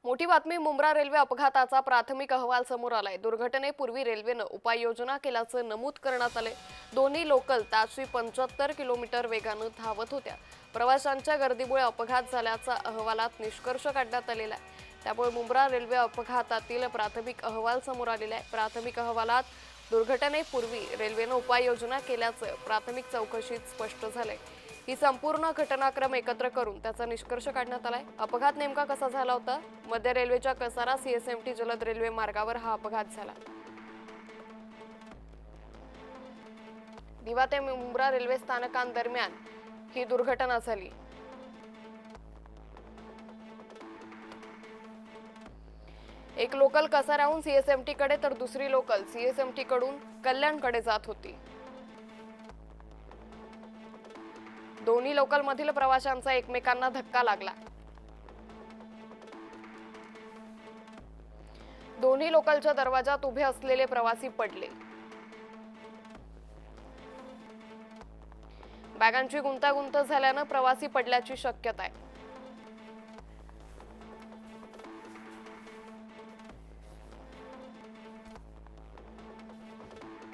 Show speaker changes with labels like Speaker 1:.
Speaker 1: मोठी बातमी मुंब्रा रेल्वे अपघाताचा प्राथमिक अहवाल समोर आलाय। दुर्घटनेपूर्वी रेल्वेनं उपाययोजना केल्याचं नमूद करण्यात आले। दोन्ही लोकल ताशी 75 किलोमीटर वेगानं धावत होत्या। प्रवाशांच्या गर्दीमुळे अपघात झाल्याचा अहवालात निष्कर्ष काढण्यात आलेला आहे। त्यामुळे मुंब्रा रेल्वे अपघातातील प्राथमिक अहवाल समोर आलेला आहे। प्राथमिक अहवालात दुर्घटनेपूर्वी रेल्वेनं उपाययोजना केल्याचं प्राथमिक चौकशीत स्पष्ट झालंय। ही संपूर्ण घटनाक्रम एकत्र करून त्याचा निष्कर्ष काढण्यात आलाय। अपघात नेमका कसा झाला होता? मध्य रेल्वेच्या कसारा सीएसएमटी जलद रेल्वे मार्गावर हा अपघात झाला। दिवा ते मुंब्रा रेल्वे स्थानकांदरम्यान ही दुर्घटना झाली। एक लोकल कसाऱ्याहून सीएसएमटी कडे तर दुसरी लोकल सीएसएमटी कडून कल्याणकडे जात होती। दोन्ही लोकल मधील प्रवाशांचा एकमेकांना धक्का लागला। दोन्ही लोकलच्या दरवाजात उभे असलेले प्रवासी पडले। बॅगांची गुंतागुंत झाल्यानं प्रवासी पडल्याची शक्यता आहे।